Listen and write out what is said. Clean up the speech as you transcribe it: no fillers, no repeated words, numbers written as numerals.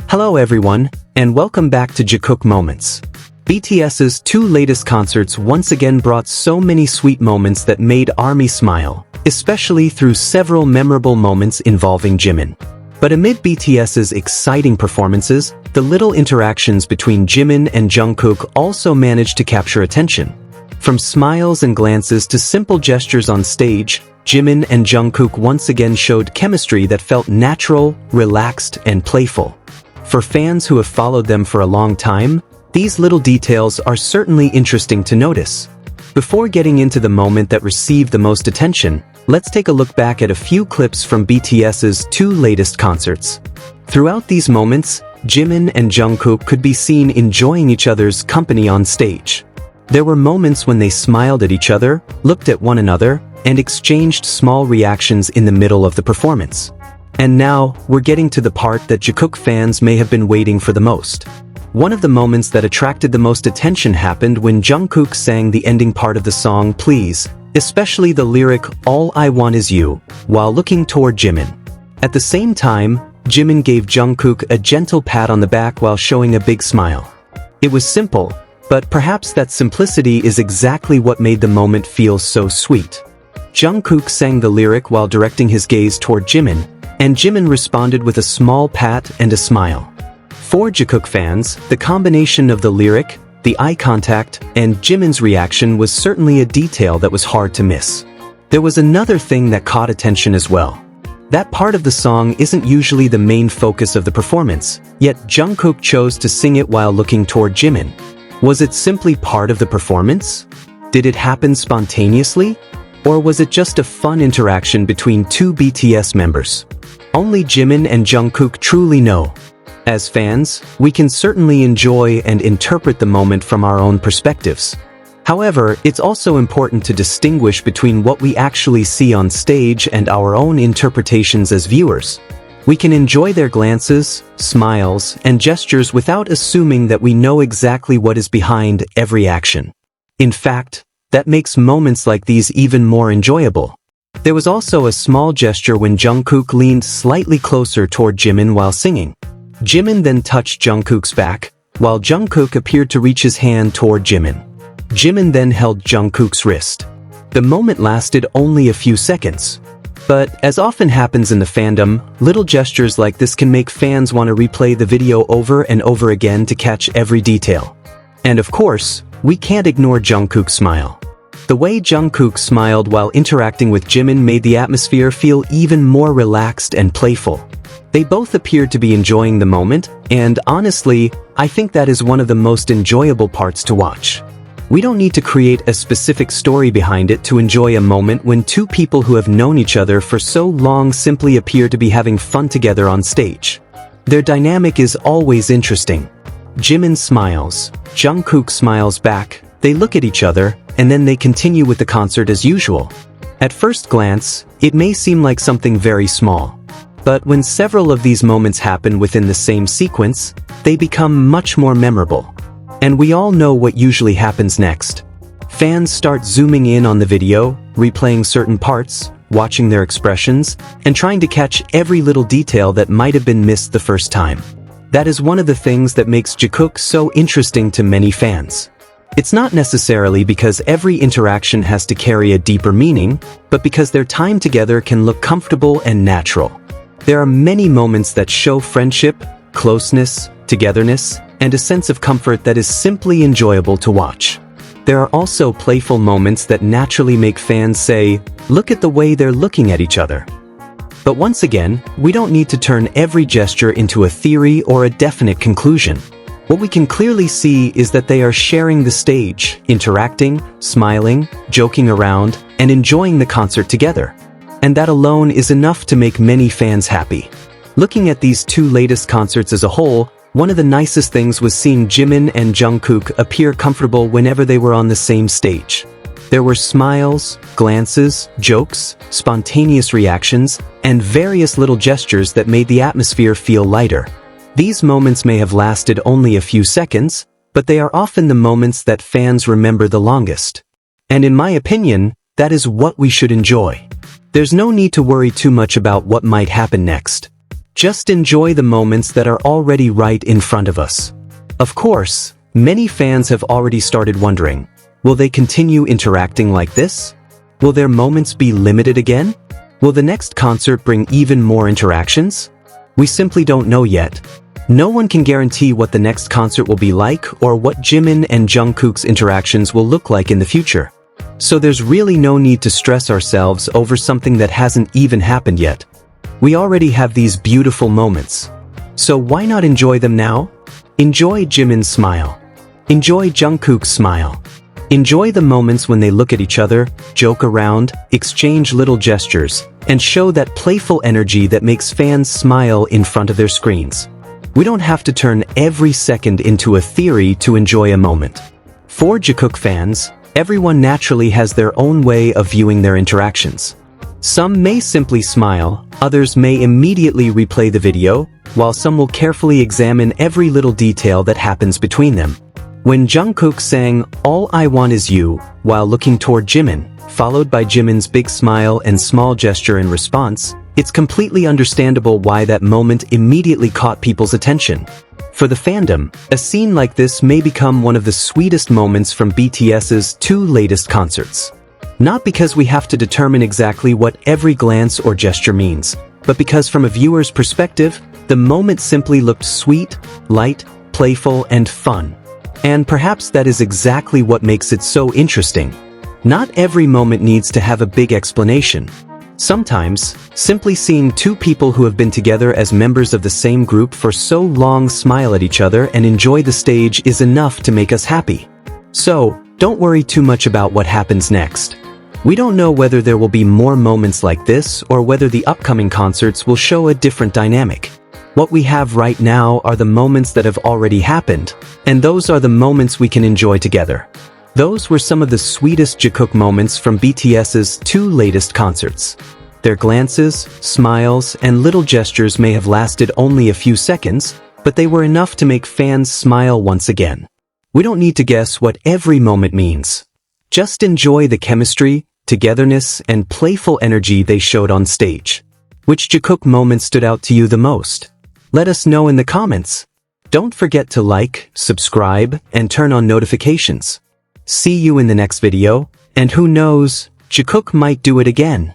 Hello everyone, and welcome back to Jikook Moments. BTS's two latest concerts once again brought so many sweet moments that made ARMY smile, especially through several memorable moments involving Jimin. But amid BTS's exciting performances, the little interactions between Jimin and Jungkook also managed to capture attention. From smiles and glances to simple gestures on stage, Jimin and Jungkook once again showed chemistry that felt natural, relaxed, and playful. For fans who have followed them for a long time, these little details are certainly interesting to notice. Before getting into the moment that received the most attention, let's take a look back at a few clips from BTS's two latest concerts. Throughout these moments, Jimin and Jungkook could be seen enjoying each other's company on stage. There were moments when they smiled at each other, looked at one another, and exchanged small reactions in the middle of the performance. And now, we're getting to the part that Jikook fans may have been waiting for the most. One of the moments that attracted the most attention happened when Jungkook sang the ending part of the song Please, especially the lyric All I Want Is You, while looking toward Jimin. At the same time, Jimin gave Jungkook a gentle pat on the back while showing a big smile. It was simple, but perhaps that simplicity is exactly what made the moment feel so sweet. Jungkook sang the lyric while directing his gaze toward Jimin, and Jimin responded with a small pat and a smile. For Jikook fans, the combination of the lyric, the eye contact, and Jimin's reaction was certainly a detail that was hard to miss. There was another thing that caught attention as well. That part of the song isn't usually the main focus of the performance, yet Jungkook chose to sing it while looking toward Jimin. Was it simply part of the performance? Did it happen spontaneously? Or was it just a fun interaction between two BTS members? Only Jimin and Jungkook truly know. As fans, we can certainly enjoy and interpret the moment from our own perspectives. However, it's also important to distinguish between what we actually see on stage and our own interpretations as viewers. We can enjoy their glances, smiles, and gestures without assuming that we know exactly what is behind every action. In fact, that makes moments like these even more enjoyable. There was also a small gesture when Jungkook leaned slightly closer toward Jimin while singing. Jimin then touched Jungkook's back, while Jungkook appeared to reach his hand toward Jimin. Jimin then held Jungkook's wrist. The moment lasted only a few seconds. But, as often happens in the fandom, little gestures like this can make fans want to replay the video over and over again to catch every detail. And of course, we can't ignore Jungkook's smile. The way Jungkook smiled while interacting with Jimin made the atmosphere feel even more relaxed and playful. They both appeared to be enjoying the moment, and honestly, I think that is one of the most enjoyable parts to watch. We don't need to create a specific story behind it to enjoy a moment when two people who have known each other for so long simply appear to be having fun together on stage. Their dynamic is always interesting. Jimin smiles, Jungkook smiles back, they look at each other, and then they continue with the concert as usual. At first glance, it may seem like something very small. But when several of these moments happen within the same sequence, they become much more memorable. And we all know what usually happens next. Fans start zooming in on the video, replaying certain parts, watching their expressions, and trying to catch every little detail that might have been missed the first time. That is one of the things that makes Jikook so interesting to many fans. It's not necessarily because every interaction has to carry a deeper meaning, but because their time together can look comfortable and natural. There are many moments that show friendship, closeness, togetherness, and a sense of comfort that is simply enjoyable to watch. There are also playful moments that naturally make fans say, "Look at the way they're looking at each other." But once again, we don't need to turn every gesture into a theory or a definite conclusion. What we can clearly see is that they are sharing the stage, interacting, smiling, joking around, and enjoying the concert together. And that alone is enough to make many fans happy. Looking at these two latest concerts as a whole, one of the nicest things was seeing Jimin and Jungkook appear comfortable whenever they were on the same stage. There were smiles, glances, jokes, spontaneous reactions, and various little gestures that made the atmosphere feel lighter. These moments may have lasted only a few seconds, but they are often the moments that fans remember the longest. And in my opinion, that is what we should enjoy. There's no need to worry too much about what might happen next. Just enjoy the moments that are already right in front of us. Of course, many fans have already started wondering, will they continue interacting like this? Will their moments be limited again? Will the next concert bring even more interactions? We simply don't know yet. No one can guarantee what the next concert will be like or what Jimin and Jungkook's interactions will look like in the future. So there's really no need to stress ourselves over something that hasn't even happened yet. We already have these beautiful moments. So why not enjoy them now? Enjoy Jimin's smile. Enjoy Jungkook's smile. Enjoy the moments when they look at each other, joke around, exchange little gestures, and show that playful energy that makes fans smile in front of their screens. We don't have to turn every second into a theory to enjoy a moment. For Jikook fans, everyone naturally has their own way of viewing their interactions. Some may simply smile, others may immediately replay the video, while some will carefully examine every little detail that happens between them. When Jungkook sang "All I Want Is You" while looking toward Jimin, followed by Jimin's big smile and small gesture in response, it's completely understandable why that moment immediately caught people's attention. For the fandom, a scene like this may become one of the sweetest moments from BTS's 2 latest concerts. Not because we have to determine exactly what every glance or gesture means, but because from a viewer's perspective, the moment simply looked sweet, light, playful, and fun. And perhaps that is exactly what makes it so interesting. Not every moment needs to have a big explanation. Sometimes, simply seeing 2 people who have been together as members of the same group for so long smile at each other and enjoy the stage is enough to make us happy. So, don't worry too much about what happens next. We don't know whether there will be more moments like this or whether the upcoming concerts will show a different dynamic. What we have right now are the moments that have already happened, and those are the moments we can enjoy together. Those were some of the sweetest Jikook moments from BTS's 2 latest concerts. Their glances, smiles, and little gestures may have lasted only a few seconds, but they were enough to make fans smile once again. We don't need to guess what every moment means. Just enjoy the chemistry, togetherness, and playful energy they showed on stage. Which Jikook moment stood out to you the most? Let us know in the comments. Don't forget to like, subscribe, and turn on notifications. See you in the next video, and who knows, Jikook might do it again.